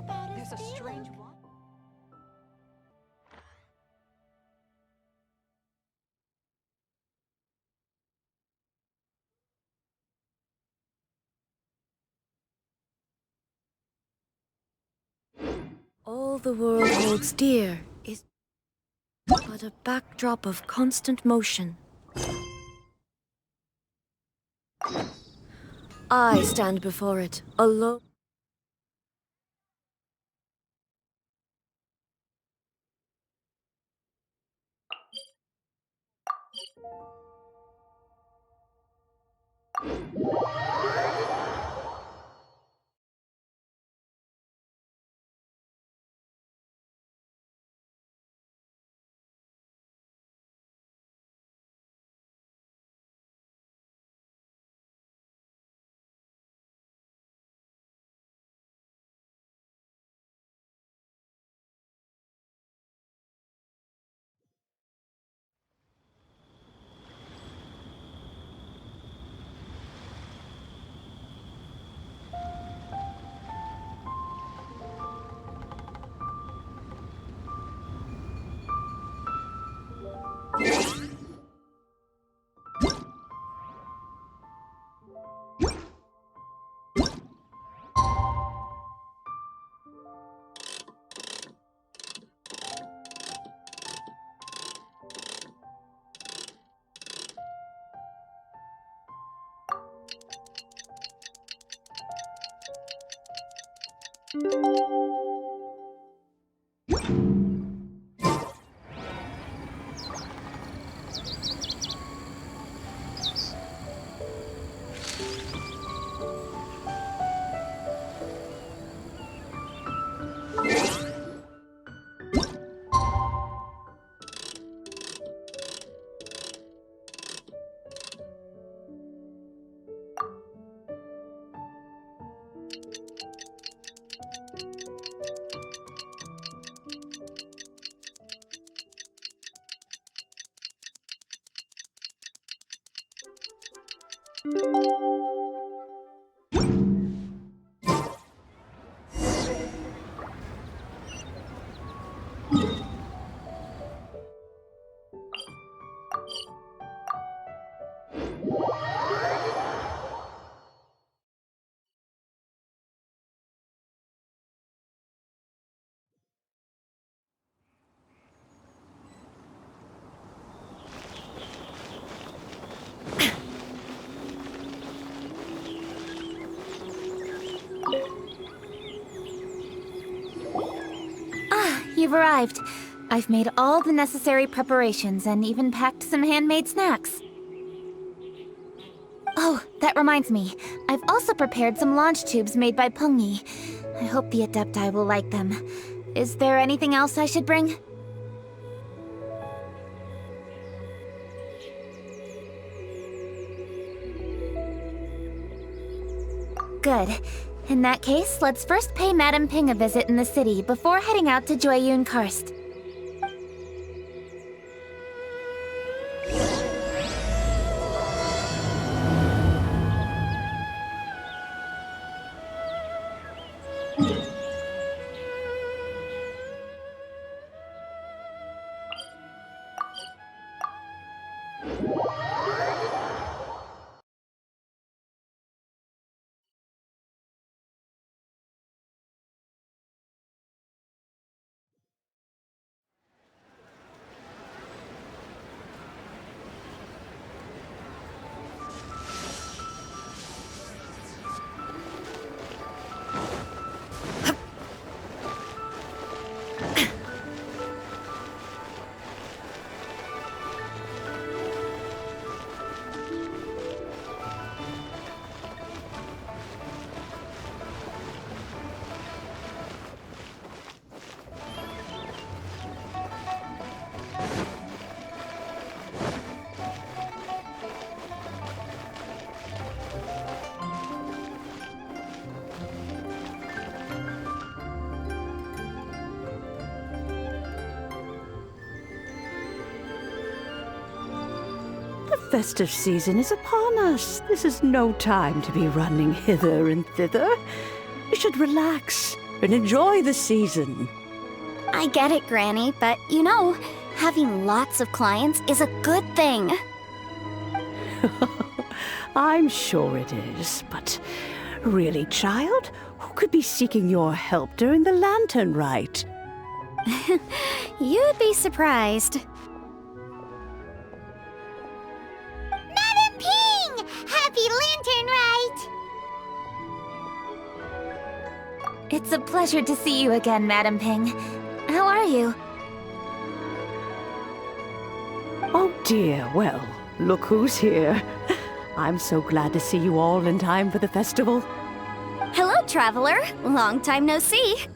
There's a strange one. All the world holds dear is but a backdrop of constant motion. I stand before it, alone. You've arrived. I've made all the necessary preparations and even packed some handmade snacks. Oh, that reminds me. I've also prepared some launch tubes made by Pengyi. I hope the Adepti will like them. Is there anything else I should bring? Good. In that case, let's first pay Madame Ping a visit in the city before heading out to Jueyun Karst. The festive season is upon us. This is no time to be running hither and thither. We should relax and enjoy the season. I get it, Granny, but you know, having lots of clients is a good thing. I'm sure it is, but really, child, who could be seeking your help during the lantern rite? You'd be surprised. Madam Ping! Happy Lantern Rite! It's a pleasure to see you again, Madam Ping. How are you? Oh dear, well, look who's here. I'm so glad to see you all in time for the festival. Hello, traveler. Long time no see.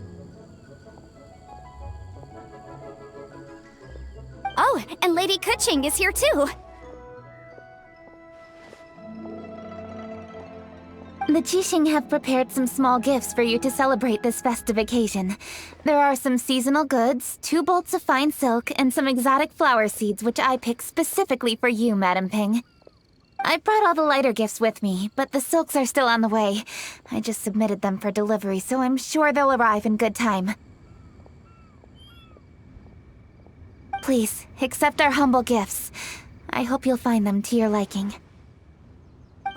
Oh, and Lady Keqing is here too. The Qiqi have prepared some small gifts for you to celebrate this festive occasion. There are some seasonal goods, 2 bolts of fine silk, and some exotic flower seeds which I picked specifically for you, Madam Ping. I brought all the lighter gifts with me, but the silks are still on the way. I just submitted them for delivery, so I'm sure they'll arrive in good time. Please, accept our humble gifts. I hope you'll find them to your liking.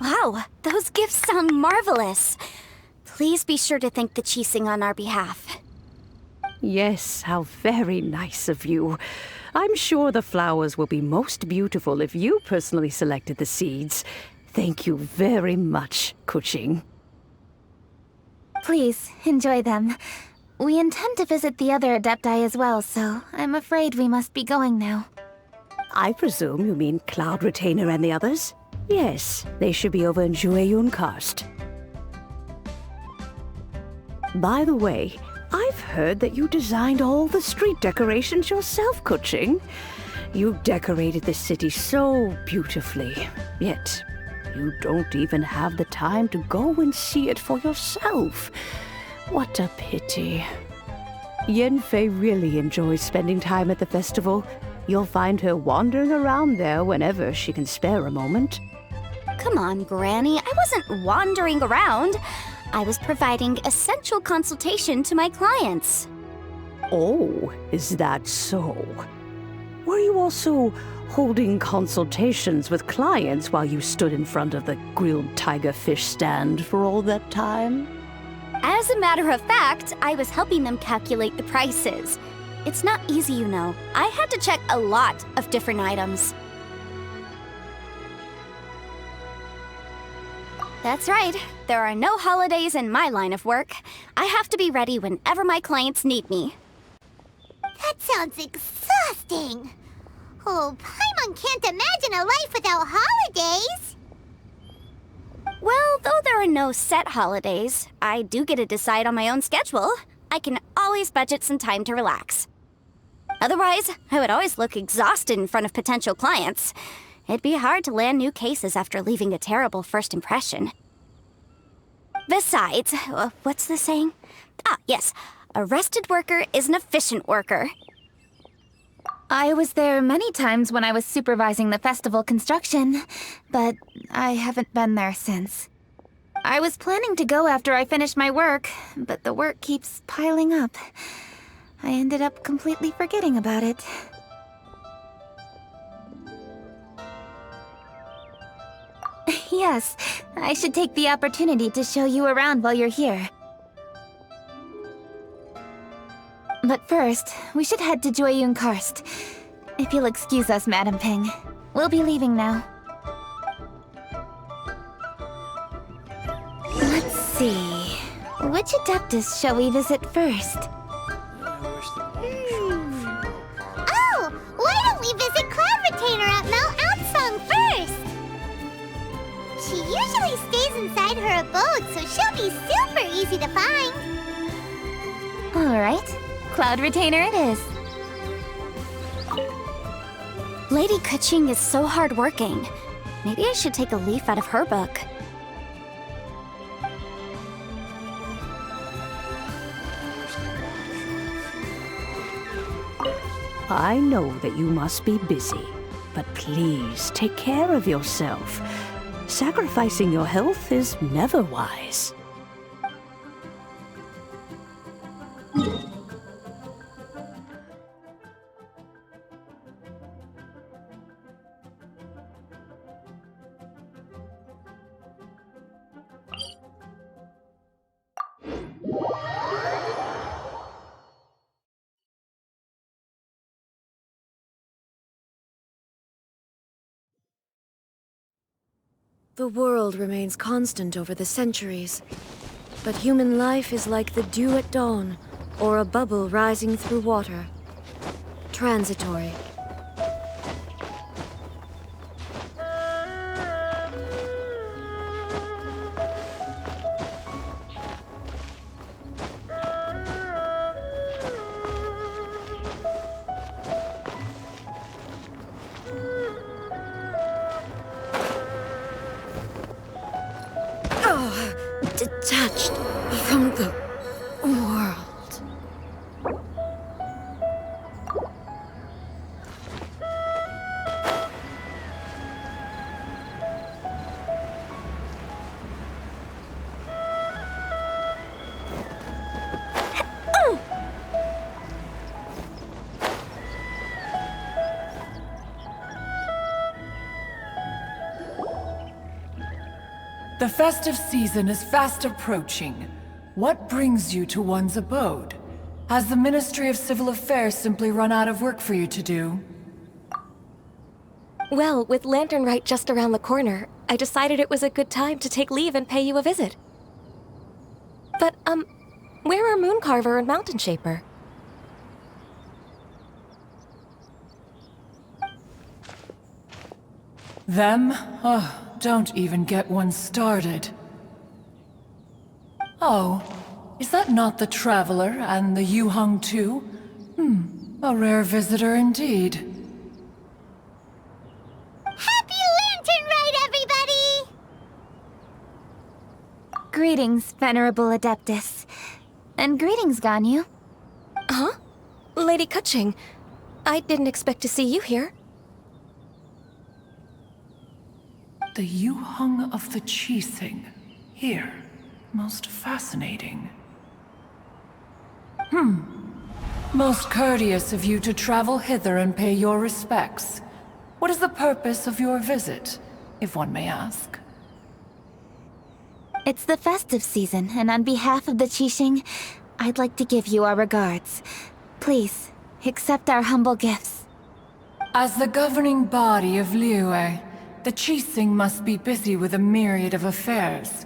Wow, those gifts sound marvelous. Please be sure to thank the Keqing on our behalf. Yes, how very nice of you. I'm sure the flowers will be most beautiful if you personally selected the seeds. Thank you very much, Keqing. Please, enjoy them. We intend to visit the other Adepti as well, so I'm afraid we must be going now. I presume you mean Cloud Retainer and the others? Yes, they should be over in Jueyun Karst. By the way, I've heard that you designed all the street decorations yourself, Keqing. You decorated the city so beautifully, yet you don't even have the time to go and see it for yourself. What a pity. Yanfei really enjoys spending time at the festival. You'll find her wandering around there whenever she can spare a moment. Come on, Granny. I wasn't wandering around. I was providing essential consultation to my clients. Oh, is that so? Were you also holding consultations with clients while you stood in front of the grilled tiger fish stand for all that time? As a matter of fact, I was helping them calculate the prices. It's not easy, you know. I had to check a lot of different items. That's right. There are no holidays in my line of work. I have to be ready whenever my clients need me. That sounds exhausting. Oh, Paimon can't imagine a life without holidays. Well, though there are no set holidays, I do get to decide on my own schedule. I can always budget some time to relax. Otherwise, I would always look exhausted in front of potential clients. It'd be hard to land new cases after leaving a terrible first impression. Besides, what's the saying? Ah, yes. A rested worker is an efficient worker. I was there many times when I was supervising the festival construction, but I haven't been there since. I was planning to go after I finished my work, but the work keeps piling up. I ended up completely forgetting about it. Yes, I should take the opportunity to show you around while you're here. But first, we should head to Jueyun Karst. If you'll excuse us, Madam Ping. We'll be leaving now. Let's see... Which Adeptus shall we visit first? Oh! Why don't we visit Cloud Retainer at Mount Atsung first? She usually stays inside her abode, so she'll be super easy to find. Alright. Cloud Retainer it is. Lady Keqing is so hardworking. Maybe I should take a leaf out of her book. I know that you must be busy, but please take care of yourself. Sacrificing your health is never wise. The world remains constant over the centuries, but human life is like the dew at dawn, or a bubble rising through water. Transitory. Detached from the world. The festive season is fast approaching. What brings you to one's abode? Has the Ministry of Civil Affairs simply run out of work for you to do? Well, with Lantern Rite just around the corner, I decided it was a good time to take leave and pay you a visit. But, where are Mooncarver and Mountain Shaper? Them? Oh, don't even get one started. Oh, is that not the Traveler and the Yuheng too? A rare visitor indeed. Happy Lantern Rite, everybody! Greetings, Venerable Adeptus. And greetings, Ganyu. Huh? Lady Keqing, I didn't expect to see you here. The Yuheng of the Keqing. Here. Most fascinating. Most courteous of you to travel hither and pay your respects. What is the purpose of your visit, if one may ask? It's the festive season, and on behalf of the Keqing, I'd like to give you our regards. Please, accept our humble gifts. As the governing body of Liyue, the Keqing must be busy with a myriad of affairs.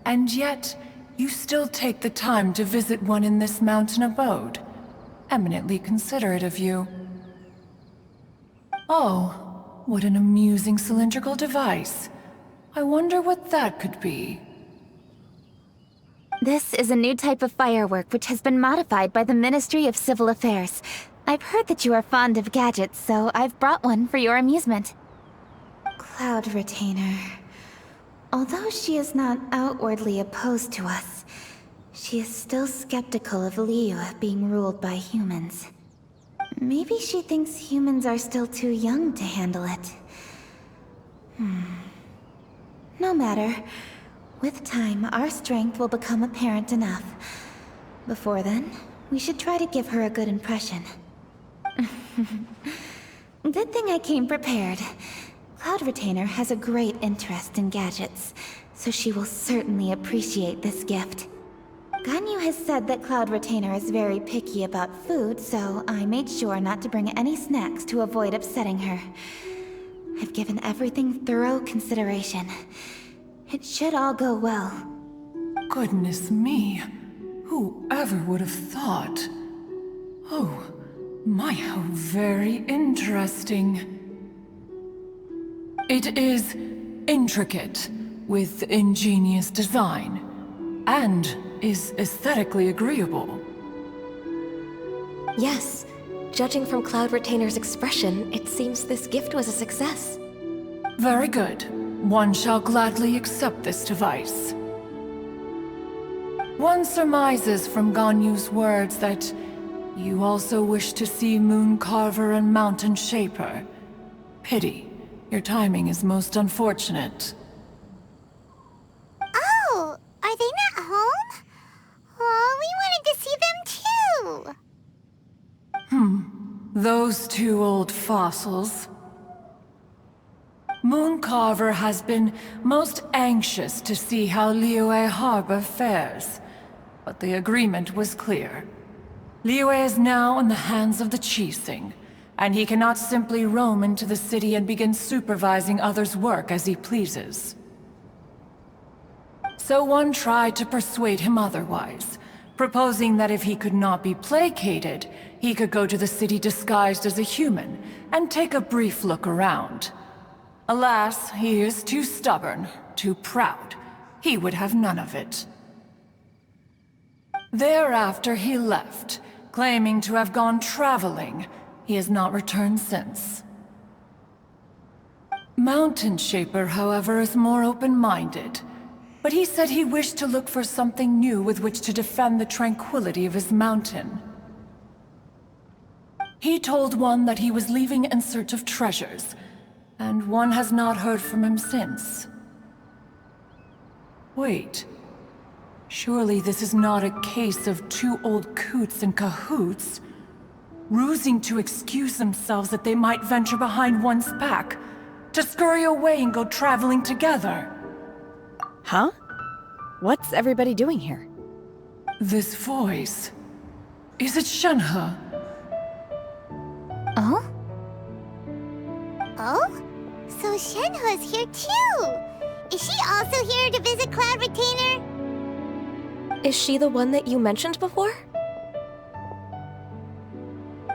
And yet, you still take the time to visit one in this mountain abode. Eminently considerate of you. Oh, what an amusing cylindrical device. I wonder what that could be. This is a new type of firework which has been modified by the Ministry of Civil Affairs. I've heard that you are fond of gadgets, so I've brought one for your amusement. Cloud Retainer. Although she is not outwardly opposed to us, she is still skeptical of Liyue being ruled by humans. Maybe she thinks humans are still too young to handle it. No matter. With time, our strength will become apparent enough. Before then, we should try to give her a good impression. Good thing I came prepared. Cloud Retainer has a great interest in gadgets, so she will certainly appreciate this gift. Ganyu has said that Cloud Retainer is very picky about food, so I made sure not to bring any snacks to avoid upsetting her. I've given everything thorough consideration. It should all go well. Goodness me. Whoever would have thought? Oh, how very interesting. It is intricate, with ingenious design, and is aesthetically agreeable. Yes, judging from Cloud Retainer's expression, it seems this gift was a success. Very good. One shall gladly accept this device. One surmises from Ganyu's words that you also wish to see Mooncarver and Mountain Shaper. Pity. Your timing is most unfortunate. Oh, are they not home? Oh, we wanted to see them too. Those two old fossils. Mooncarver has been most anxious to see how Liyue Harbor fares, but the agreement was clear. Liyue is now in the hands of the Keqing, and he cannot simply roam into the city and begin supervising others' work as he pleases. So one tried to persuade him otherwise, proposing that if he could not be placated, he could go to the city disguised as a human and take a brief look around. Alas, he is too stubborn, too proud. He would have none of it. Thereafter he left, claiming to have gone traveling. He has not returned since. Mountain Shaper, however, is more open-minded. But he said he wished to look for something new with which to defend the tranquility of his mountain. He told one that he was leaving in search of treasures, and one has not heard from him since. Wait. Surely this is not a case of two old coots in cahoots, rusing to excuse themselves that they might venture behind one's back, to scurry away and go traveling together. Huh? What's everybody doing here? This voice... Is it Shenhe? Oh? Oh? So Shenhe's here too! Is she also here to visit Cloud Retainer? Is she the one that you mentioned before?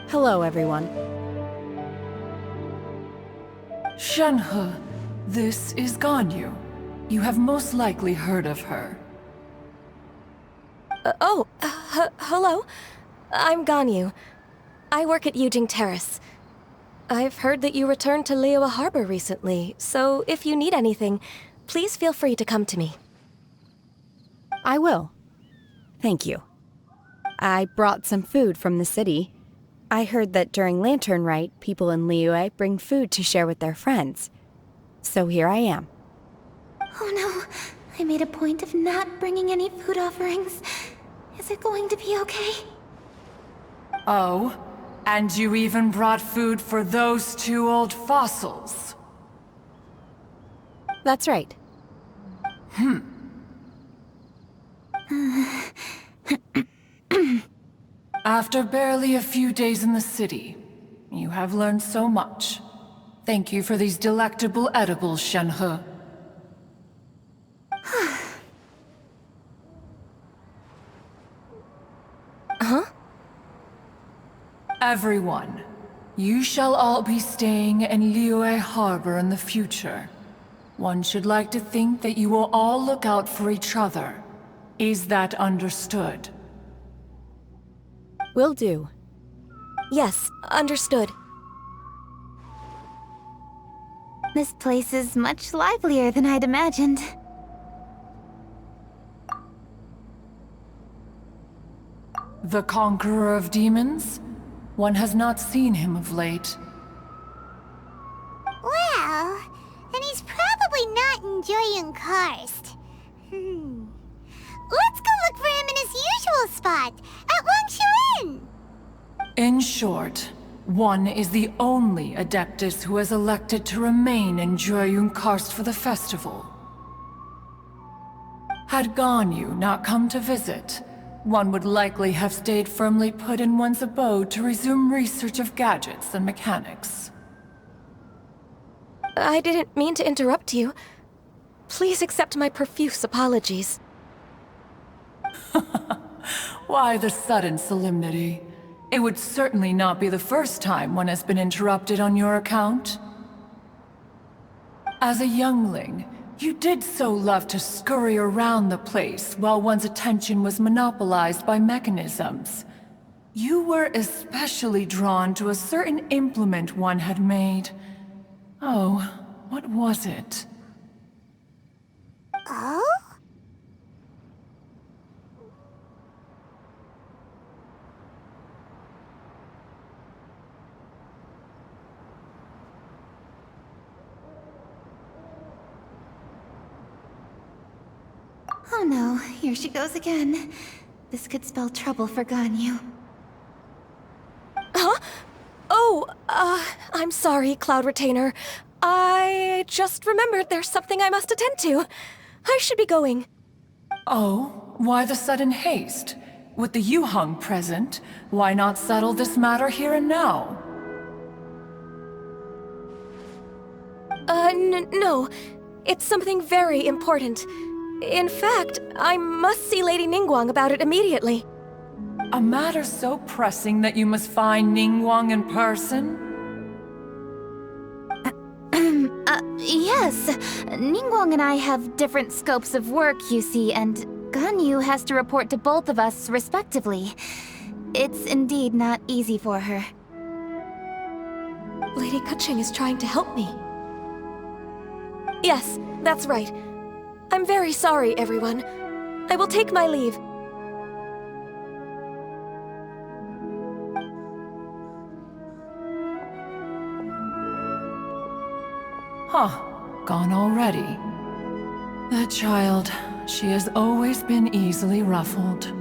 Hello, everyone. Shenhe, this is Ganyu. You have most likely heard of her. Hello. I'm Ganyu. I work at Yujing Terrace. I've heard that you returned to Liyue Harbor recently, so if you need anything, please feel free to come to me. I will. Thank you. I brought some food from the city. I heard that during Lantern Rite, people in Liyue bring food to share with their friends. So here I am. Oh no, I made a point of not bringing any food offerings. Is it going to be okay? Oh, and you even brought food for those two old fossils. That's right. After barely a few days in the city, you have learned so much. Thank you for these delectable edibles, Shenhe. Huh? Everyone, you shall all be staying in Liyue Harbor in the future. One should like to think that you will all look out for each other. Is that understood? Will do. Yes, understood. This place is much livelier than I'd imagined. The Conqueror of Demons? One has not seen him of late. Well, then he's probably not enjoying Karst. Let's go look for him in his usual spot, at Wangshu Inn! In short, one is the only Adeptus who has elected to remain in Jueyun Karst for the festival. Had Ganyu not come to visit, one would likely have stayed firmly put in one's abode to resume research of gadgets and mechanics. I didn't mean to interrupt you. Please accept my profuse apologies. Why the sudden solemnity? It would certainly not be the first time one has been interrupted on your account. As a youngling, you did so love to scurry around the place while one's attention was monopolized by mechanisms. You were especially drawn to a certain implement one had made. Oh, what was it? Oh? Oh no, here she goes again. This could spell trouble for Ganyu. Huh? Oh, I'm sorry, Cloud Retainer. I just remembered there's something I must attend to. I should be going. Oh, why the sudden haste? With the Yuheng present, why not settle this matter here and now? No. It's something very important. In fact, I must see Lady Ningguang about it immediately. A matter so pressing that you must find Ningguang in person? Yes. Ningguang and I have different scopes of work, you see, and Ganyu has to report to both of us respectively. It's indeed not easy for her. Lady Keqing is trying to help me. Yes, that's right. I'm very sorry, everyone. I will take my leave. Huh, gone already. That child, she has always been easily ruffled.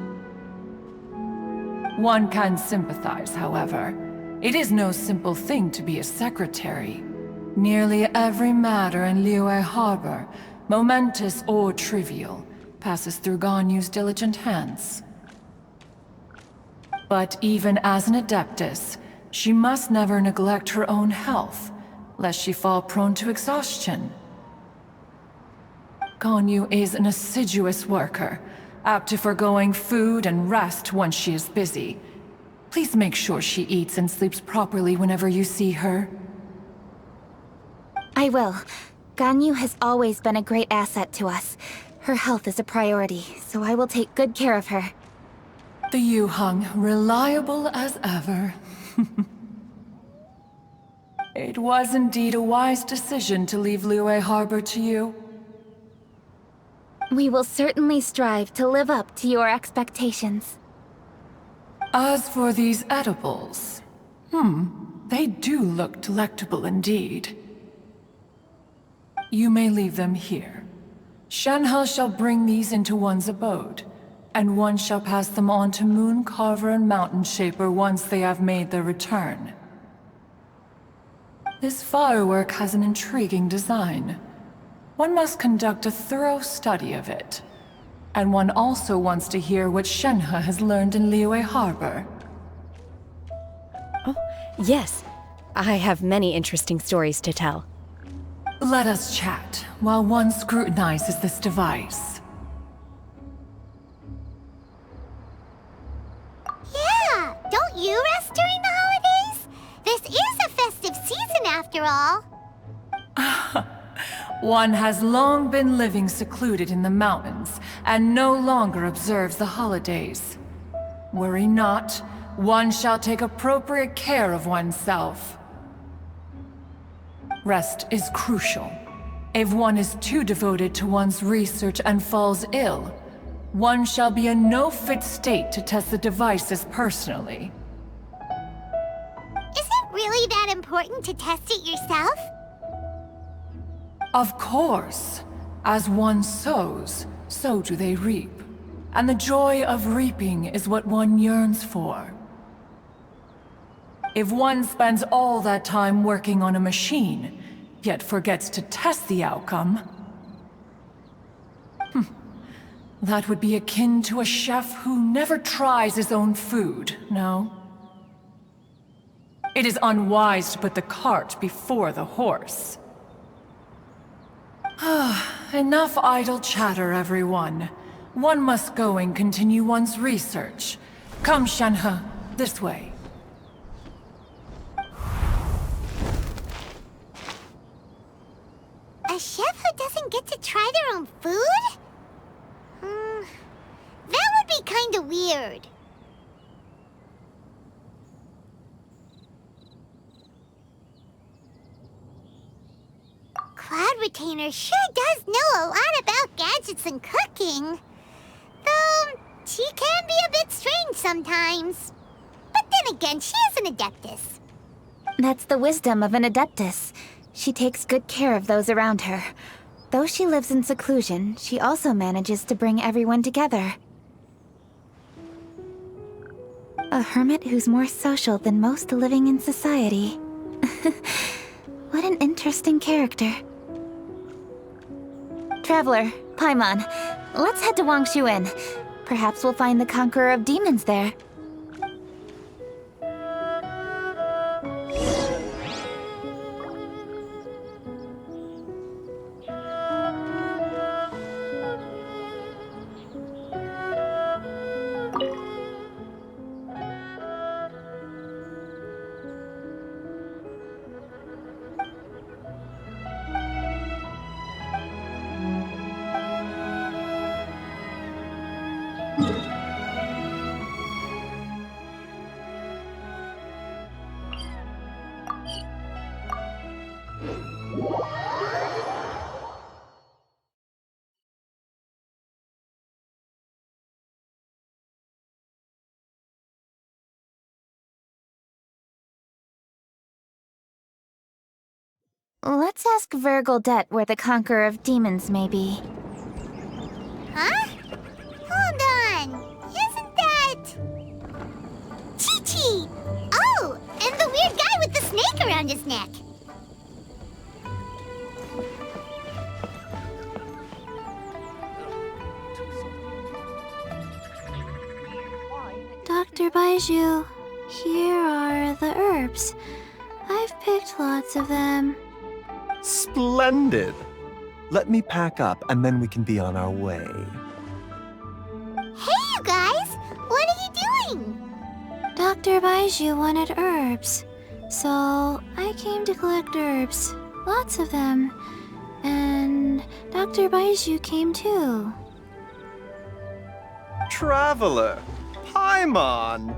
One can sympathize, however. It is no simple thing to be a secretary. Nearly every matter in Liyue Harbor, momentous or trivial, passes through Ganyu's diligent hands. But even as an adeptus, she must never neglect her own health, lest she fall prone to exhaustion. Ganyu is an assiduous worker, apt to foregoing food and rest once she is busy. Please make sure she eats and sleeps properly whenever you see her. I will. Ganyu has always been a great asset to us. Her health is a priority, so I will take good care of her. The Yuheng, reliable as ever. It was indeed a wise decision to leave Liyue Harbor to you. We will certainly strive to live up to your expectations. As for these edibles, they do look delectable indeed. You may leave them here. Shenhe shall bring these into one's abode, and one shall pass them on to Moon Carver and Mountain Shaper once they have made their return. This firework has an intriguing design. One must conduct a thorough study of it. And one also wants to hear what Shenhe has learned in Liyue Harbor. Oh, yes. I have many interesting stories to tell. Let us chat while one scrutinizes this device. Yeah, don't you rest during the holidays? This is a festive season after all. One has long been living secluded in the mountains and no longer observes the holidays. Worry not, one shall take appropriate care of oneself. Rest is crucial. If one is too devoted to one's research and falls ill, one shall be in no fit state to test the devices personally. Is it really that important to test it yourself? Of course. As one sows, so do they reap. And the joy of reaping is what one yearns for. If one spends all that time working on a machine, yet forgets to test the outcome, that would be akin to a chef who never tries his own food, no? It is unwise to put the cart before the horse. Enough idle chatter, everyone. One must go and continue one's research. Come, Shenhe, this way. A chef who doesn't get to try their own food? That would be kinda weird. Cloud Retainer sure does know a lot about gadgets and cooking. Though, she can be a bit strange sometimes. But then again, she is an adeptus. That's the wisdom of an adeptus. She takes good care of those around her. Though she lives in seclusion, she also manages to bring everyone together. A hermit who's more social than most living in society. What an interesting character. Traveler, Paimon, let's head to Wangshuin. Perhaps we'll find the Conqueror of Demons there. let's ask Verr Goldet where the Conqueror of Demons may be. Huh? Hold on. Isn't that... Qiqi! Oh, and the weird guy with the snake around his neck. Dr. Baiju, here are the herbs. I've picked lots of them. Splendid! Let me pack up and then we can be on our way. Hey, you guys! What are you doing? Dr. Baiju wanted herbs, so I came to collect herbs. Lots of them. And Dr. Baiju came too. Traveler! Paimon!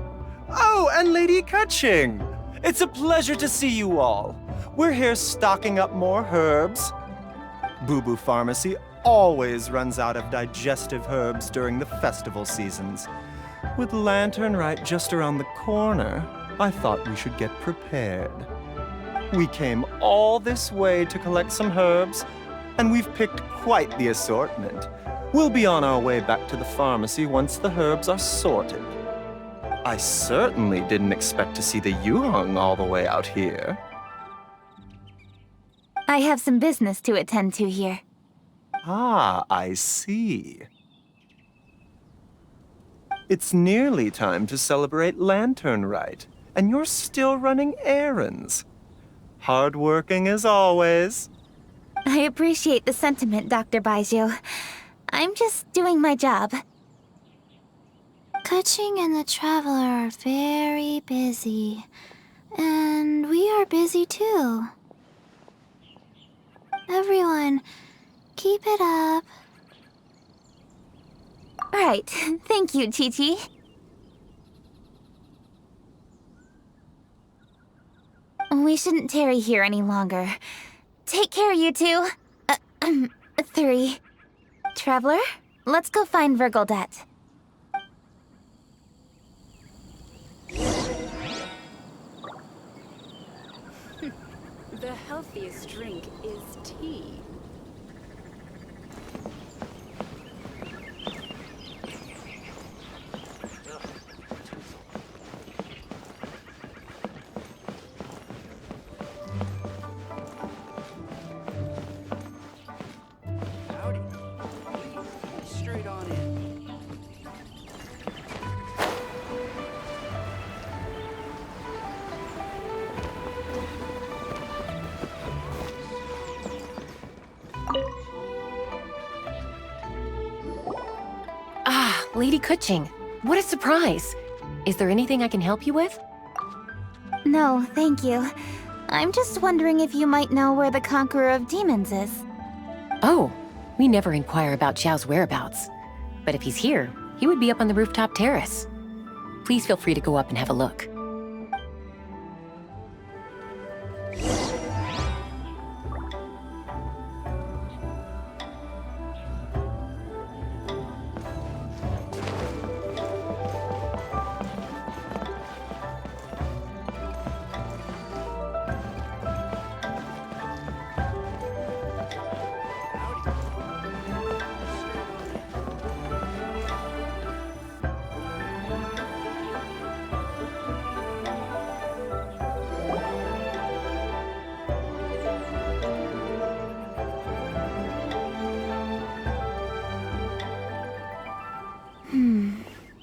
Oh, and Lady Keqing! It's a pleasure to see you all. We're here stocking up more herbs. Boo Boo Pharmacy always runs out of digestive herbs during the festival seasons. With Lantern Rite just around the corner, I thought we should get prepared. We came all this way to collect some herbs, and we've picked quite the assortment. We'll be on our way back to the pharmacy once the herbs are sorted. I certainly didn't expect to see the Yuheng all the way out here. I have some business to attend to here. Ah, I see. It's nearly time to celebrate Lantern Rite, and you're still running errands. Hardworking as always. I appreciate the sentiment, Dr. Baiju. I'm just doing my job. Keqing and the Traveler are very busy. And we are busy too. Everyone, keep it up. Right. Thank you, Qiqi. We shouldn't tarry here any longer. Take care, you two. 3. Traveler, let's go find Verr Goldet. The healthiest drink is tea. Howdy. Please, straight on in. Ah, Lady Keqing. What a surprise. Is there anything I can help you with? No, thank you. I'm just wondering if you might know where the Conqueror of Demons is. Oh, we never inquire about Xiao's whereabouts. But if he's here, he would be up on the rooftop terrace. Please feel free to go up and have a look.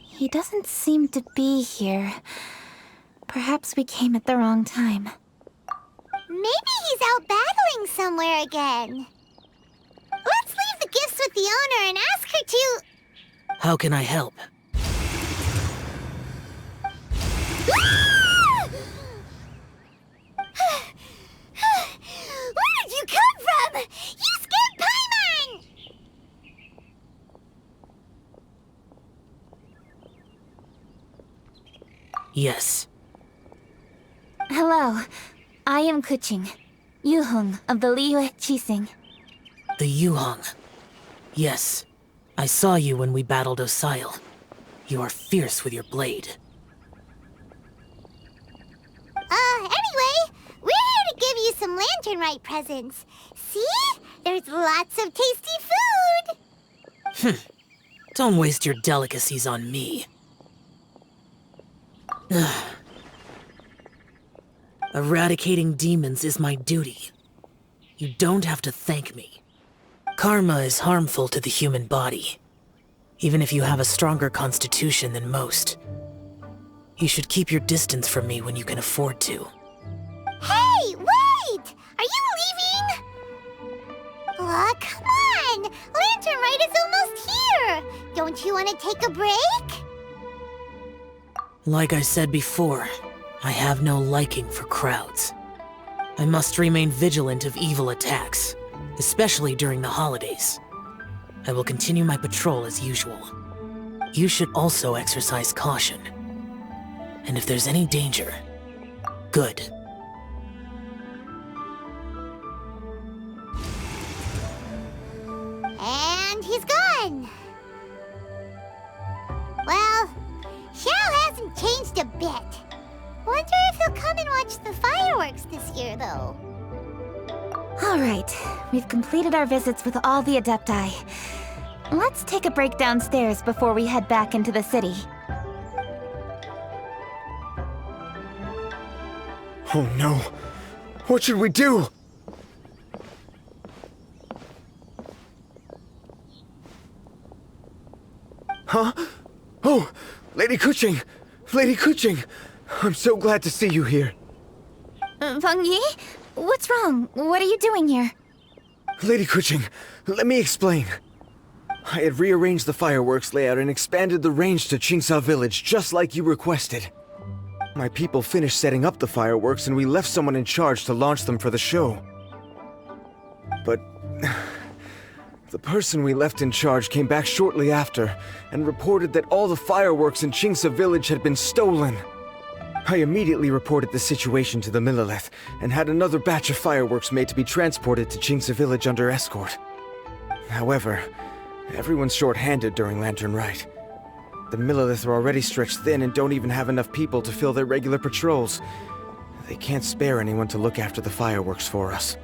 He doesn't seem to be here. Perhaps we came at the wrong time. Maybe he's out battling somewhere again. Let's leave the gifts with the owner and ask her to... How can I help? Where did you come from? You scared Paimon! Yes. Hello, I am Keqing, Yuheng of the Liyue Qixing. The Yuheng. Yes. I saw you when we battled Xiao. You are fierce with your blade. Anyway, we're here to give you some Lantern Rite presents. See? There's lots of tasty food! Don't waste your delicacies on me. Eradicating demons is my duty. You don't have to thank me. Karma is harmful to the human body, even if you have a stronger constitution than most. You should keep your distance from me when you can afford to. Hey, wait! Are you leaving? Oh, come on! Lantern Rite is almost here! Don't you want to take a break? Like I said before, I have no liking for crowds. I must remain vigilant of evil attacks, especially during the holidays. I will continue my patrol as usual. You should also exercise caution. And if there's any danger, good. And he's gone. Well, Xiao hasn't changed a bit. Wonder if he'll come and watch the fireworks this year, though. All right, we've completed our visits with all the Adepti. Let's take a break downstairs before we head back into the city. Oh no! What should we do? Huh? Oh! Lady Keqing! Lady Keqing! I'm so glad to see you here. Peng Yi? What's wrong? What are you doing here? Lady Keqing, let me explain. I had rearranged the fireworks layout and expanded the range to Qiqi village just like you requested. My people finished setting up the fireworks and we left someone in charge to launch them for the show. But the person we left in charge came back shortly after and reported that all the fireworks in Qiqi village had been stolen. I immediately reported the situation to the Millelith and had another batch of fireworks made to be transported to Qiqi village under escort. However, everyone's short-handed during Lantern Rite. The Millelith are already stretched thin and don't even have enough people to fill their regular patrols. They can't spare anyone to look after the fireworks for us.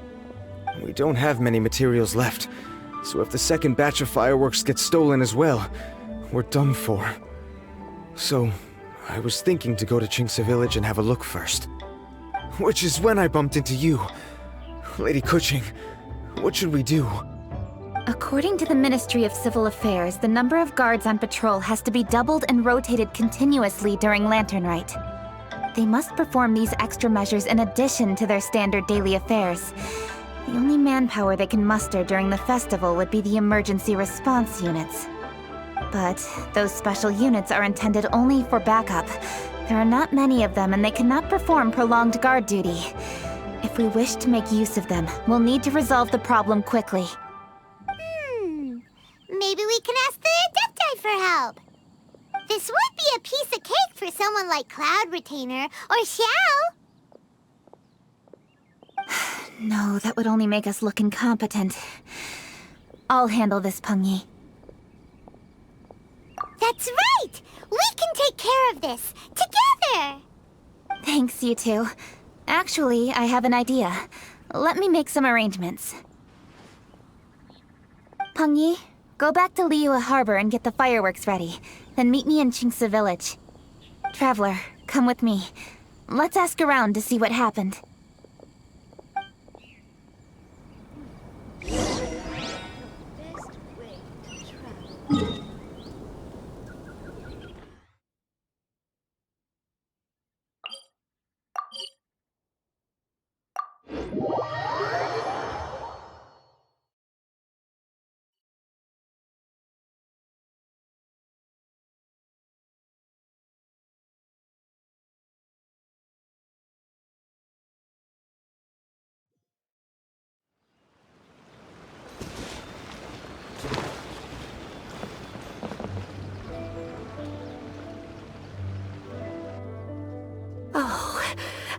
We don't have many materials left, so if the second batch of fireworks gets stolen as well, we're done for. So, I was thinking to go to Qiqi village and have a look first. Which is when I bumped into you. Lady Keqing, what should we do? According to the Ministry of Civil Affairs, the number of guards on patrol has to be doubled and rotated continuously during Lantern Rite. They must perform these extra measures in addition to their standard daily affairs. The only manpower they can muster during the festival would be the emergency response units. But those special units are intended only for backup. There are not many of them and they cannot perform prolonged guard duty. If we wish to make use of them, we'll need to resolve the problem quickly. Maybe we can ask the Adepti for help. This would be a piece of cake for someone like Cloud Retainer or Xiao. No, that would only make us look incompetent. I'll handle this, Peng Yi. That's right! We can take care of this, together! Thanks, you two. Actually, I have an idea. Let me make some arrangements. Peng Yi, go back to Liyue Harbor and get the fireworks ready. Then meet me in Qiqi village. Traveler, come with me. Let's ask around to see what happened.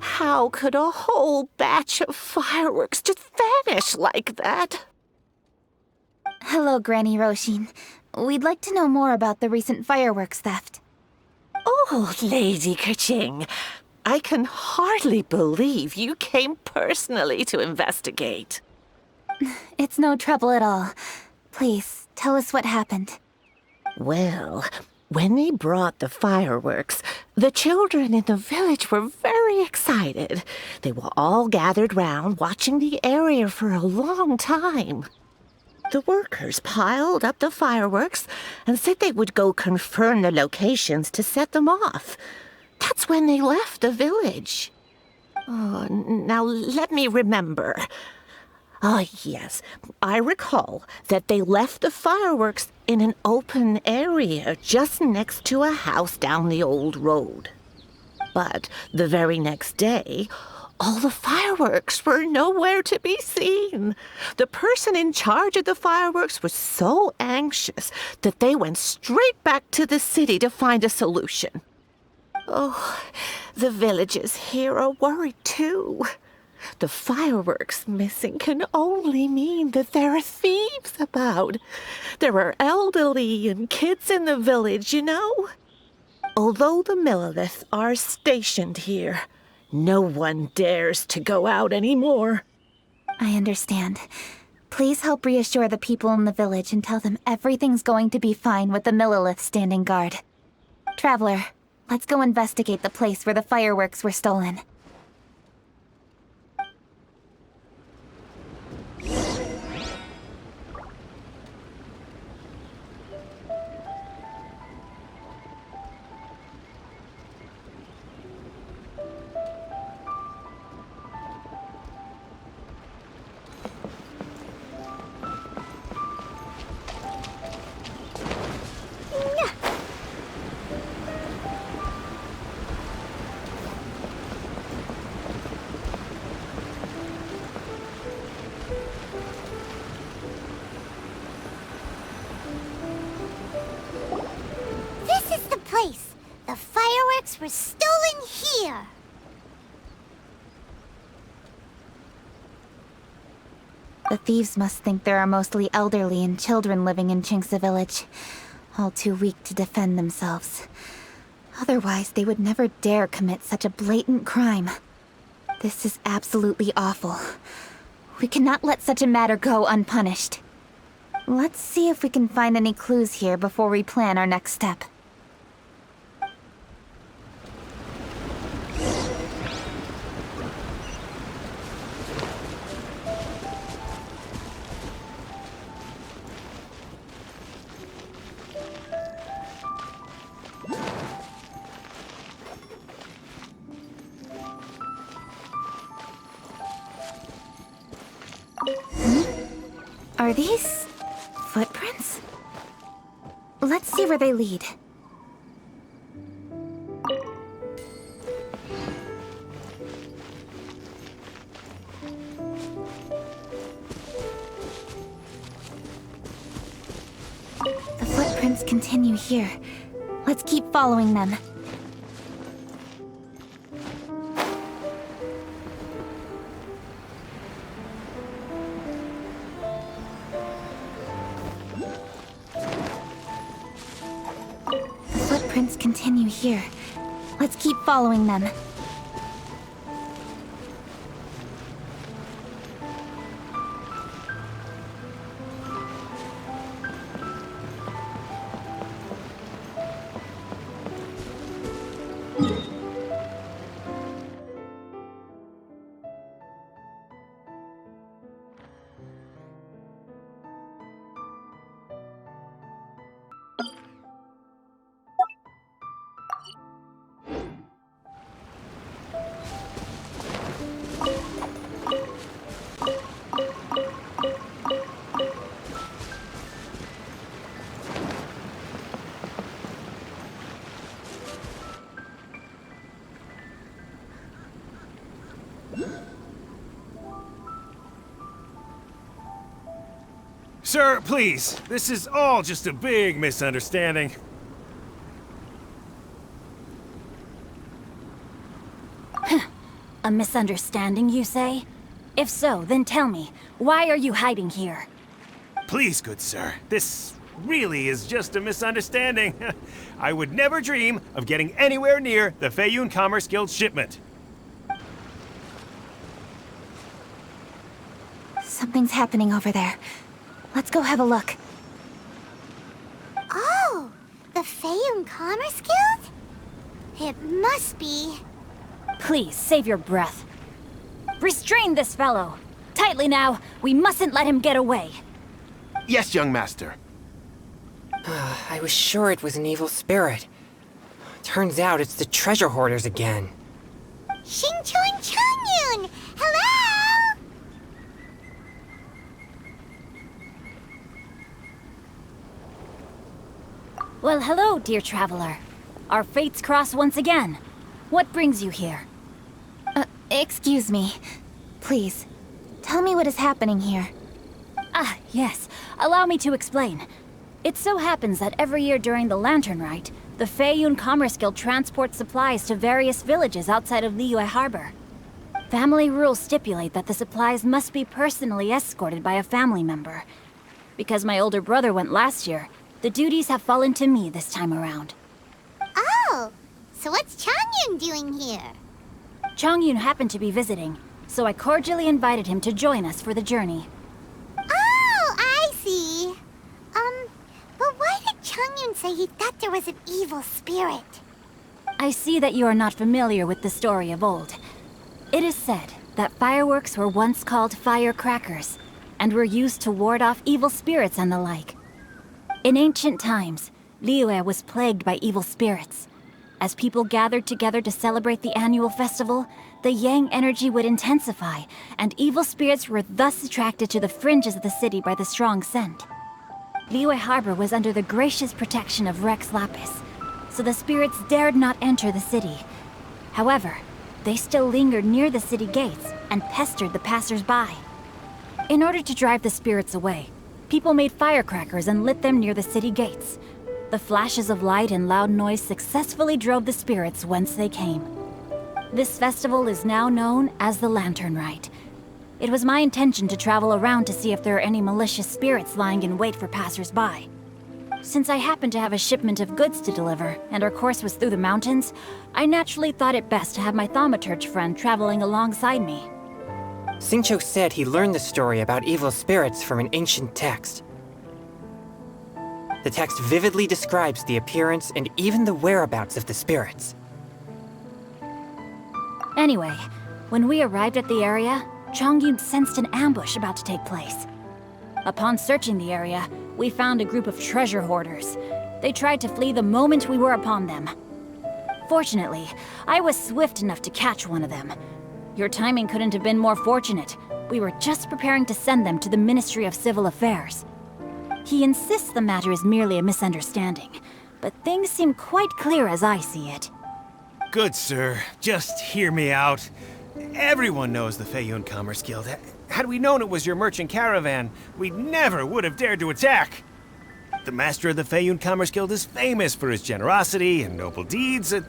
How could a whole batch of fireworks just vanish like that? Hello, Granny Roshin. We'd like to know more about the recent fireworks theft. Oh, Lady Keqing. I can hardly believe you came personally to investigate. It's no trouble at all. Please, tell us what happened. Well, when they brought the fireworks, the children in the village were very excited. They were all gathered round, watching the area for a long time. The workers piled up the fireworks and said they would go confirm the locations to set them off. That's when they left the village. Oh, now let me remember. Ah, yes, I recall that they left the fireworks in an open area just next to a house down the old road. But the very next day, all the fireworks were nowhere to be seen. The person in charge of the fireworks was so anxious that they went straight back to the city to find a solution. Oh, the villagers here are worried too. The fireworks missing can only mean that there are thieves about. There are elderly and kids in the village, you know. Although the Millilith are stationed here, no one dares to go out anymore. I understand. Please help reassure the people in the village and tell them everything's going to be fine with the Millilith standing guard. Traveler, let's go investigate the place where the fireworks were stolen. The fireworks were stolen here. The thieves must think there are mostly elderly and children living in Qingci village, all too weak to defend themselves. Otherwise, they would never dare commit such a blatant crime. This is absolutely awful. We cannot let such a matter go unpunished. Let's see if we can find any clues here before we plan our next step. Are these footprints? Let's see where they lead. The footprints continue here. Let's keep following them. Footprints continue here. Let's keep following them. Sir, please. This is all just a big misunderstanding. A misunderstanding, you say? If so, then tell me, why are you hiding here? Please, good sir. This really is just a misunderstanding. I would never dream of getting anywhere near the Feiyun Commerce Guild shipment. Something's happening over there. Let's go have a look. Oh, the Feiyun Commerce Guild? It must be. Please, save your breath. Restrain this fellow. Tightly now. We mustn't let him get away. Yes, young master. I was sure it was an evil spirit. Turns out it's the treasure hoarders again. Xingqiu and Changyun! Hello! Well, hello, dear traveler. Our fates cross once again. What brings you here? Excuse me. Please, tell me what is happening here. Ah, yes. Allow me to explain. It so happens that every year during the Lantern Rite, the Feiyun Commerce Guild transports supplies to various villages outside of Liyue Harbor. Family rules stipulate that the supplies must be personally escorted by a family member. Because my older brother went last year, the duties have fallen to me this time around. Oh, so what's Changyun doing here? Changyun happened to be visiting, so I cordially invited him to join us for the journey. Oh, I see. But why did Changyun say he thought there was an evil spirit? I see that you are not familiar with the story of old. It is said that fireworks were once called firecrackers, and were used to ward off evil spirits and the like. In ancient times, Liyue was plagued by evil spirits. As people gathered together to celebrate the annual festival, the yang energy would intensify, and evil spirits were thus attracted to the fringes of the city by the strong scent. Liyue Harbor was under the gracious protection of Rex Lapis, so the spirits dared not enter the city. However, they still lingered near the city gates and pestered the passers-by. In order to drive the spirits away, people made firecrackers and lit them near the city gates. The flashes of light and loud noise successfully drove the spirits whence they came. This festival is now known as the Lantern Rite. It was my intention to travel around to see if there are any malicious spirits lying in wait for passers-by. Since I happened to have a shipment of goods to deliver, and our course was through the mountains, I naturally thought it best to have my thaumaturge friend traveling alongside me. Xingqiu said he learned the story about evil spirits from an ancient text. The text vividly describes the appearance and even the whereabouts of the spirits. Anyway, when we arrived at the area, Changyun sensed an ambush about to take place. Upon searching the area, we found a group of treasure hoarders. They tried to flee the moment we were upon them. Fortunately, I was swift enough to catch one of them. Your timing couldn't have been more fortunate. We were just preparing to send them to the Ministry of Civil Affairs. He insists the matter is merely a misunderstanding, but things seem quite clear as I see it. Good sir, just hear me out. Everyone knows the Feiyun Commerce Guild. Had we known it was your merchant caravan, we never would have dared to attack. The master of the Feiyun Commerce Guild is famous for his generosity and noble deeds, a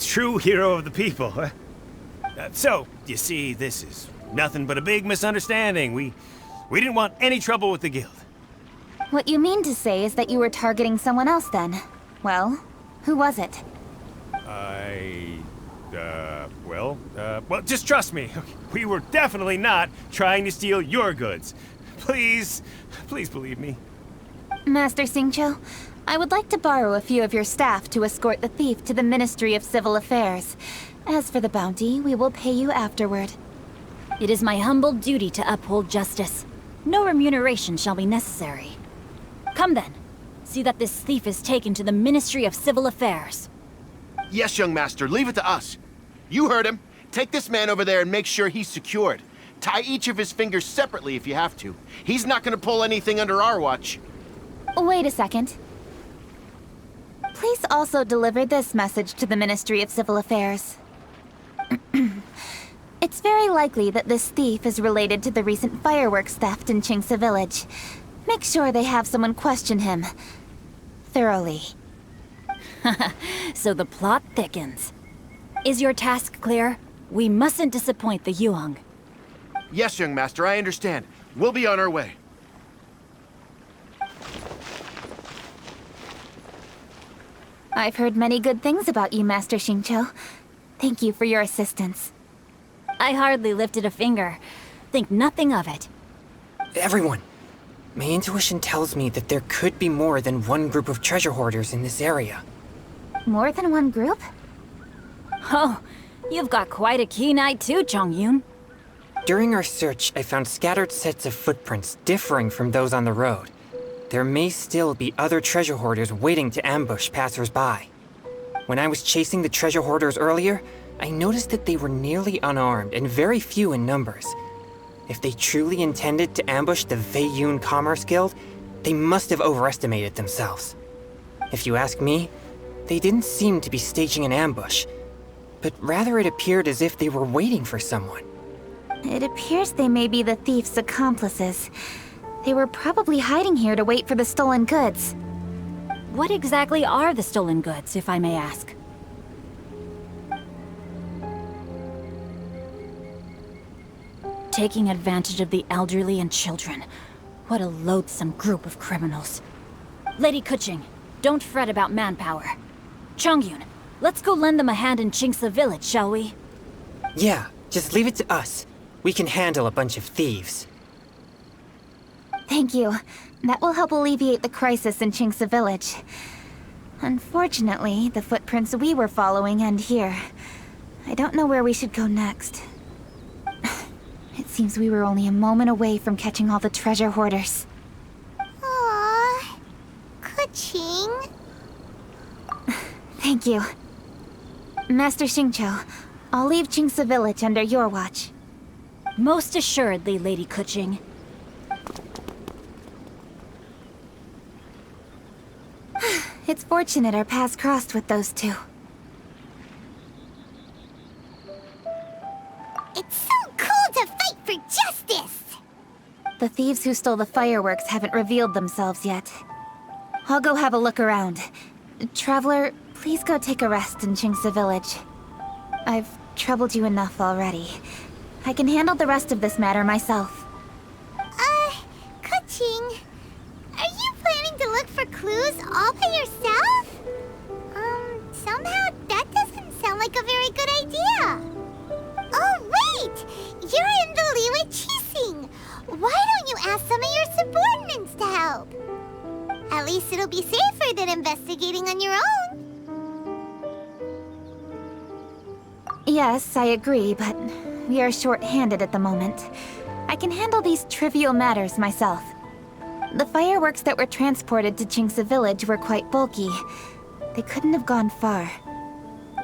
true hero of the people. So, you see, this is nothing but a big misunderstanding. We didn't want any trouble with the guild. What you mean to say is that you were targeting someone else then? Well, who was it? Well, just trust me. We were definitely not trying to steal your goods. Please believe me. Master Xingqiu, I would like to borrow a few of your staff to escort the thief to the Ministry of Civil Affairs. As for the bounty, we will pay you afterward. It is my humble duty to uphold justice. No remuneration shall be necessary. Come then. See that this thief is taken to the Ministry of Civil Affairs. Yes, young master, leave it to us. You heard him. Take this man over there and make sure he's secured. Tie each of his fingers separately if you have to. He's not gonna pull anything under our watch. Wait a second. Please also deliver this message to the Ministry of Civil Affairs. It's very likely that this thief is related to the recent fireworks theft in Qingci village. Make sure they have someone question him thoroughly. So the plot thickens. Is your task clear? We mustn't disappoint the Yuang. Yes, young master, I understand. We'll be on our way. I've heard many good things about you, Master Xingqiu. Thank you for your assistance. I hardly lifted a finger. Think nothing of it. Everyone, my intuition tells me that there could be more than one group of treasure hoarders in this area. More than one group? Oh, you've got quite a keen eye too, Chongyun. During our search, I found scattered sets of footprints differing from those on the road. There may still be other treasure hoarders waiting to ambush passers-by. When I was chasing the treasure hoarders earlier, I noticed that they were nearly unarmed and very few in numbers. If they truly intended to ambush the Feiyun Commerce Guild, they must have overestimated themselves. If you ask me, they didn't seem to be staging an ambush, but rather it appeared as if they were waiting for someone. It appears they may be the thief's accomplices. They were probably hiding here to wait for the stolen goods. What exactly are the stolen goods, if I may ask? Taking advantage of the elderly and children. What a loathsome group of criminals. Lady Keqing, don't fret about manpower. Chongyun, let's go lend them a hand in Qingce village, shall we? Yeah, just leave it to us. We can handle a bunch of thieves. Thank you. That will help alleviate the crisis in Qingce village. Unfortunately, the footprints we were following end here. I don't know where we should go next. It seems we were only a moment away from catching all the treasure hoarders. Aww. Keqing. Thank you. Master Xingqiu, I'll leave Qingce village under your watch. Most assuredly, Lady Keqing. It's fortunate our paths crossed with those two. It's so cool to fight for justice! The thieves who stole the fireworks haven't revealed themselves yet. I'll go have a look around. Traveler, please go take a rest in Qingce village. I've troubled you enough already. I can handle the rest of this matter myself. Keqing, are you planning to look for clues all by yourself? Somehow that doesn't sound like a very good idea. Oh, wait! You're in the Liyue Keqing! Why don't you ask some of your subordinates to help? At least it'll be safer than investigating on your own. Yes, I agree, but we are short-handed at the moment. I can handle these trivial matters myself. The fireworks that were transported to Qingce village were quite bulky. They couldn't have gone far.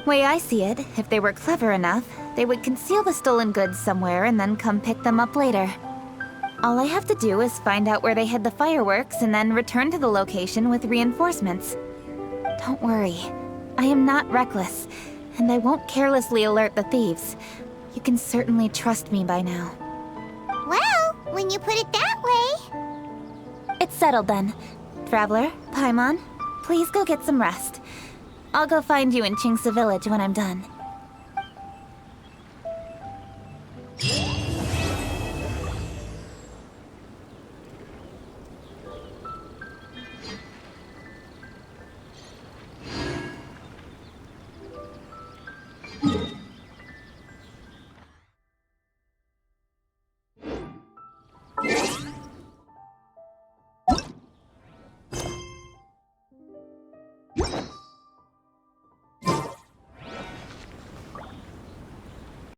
Way I see it, if they were clever enough, they would conceal the stolen goods somewhere and then come pick them up later. All I have to do is find out where they hid the fireworks and then return to the location with reinforcements. Don't worry. I am not reckless, and I won't carelessly alert the thieves. You can certainly trust me by now. Well, when you put it that way... It's settled then. Traveler, Paimon, please go get some rest. I'll go find you in Qingce village when I'm done.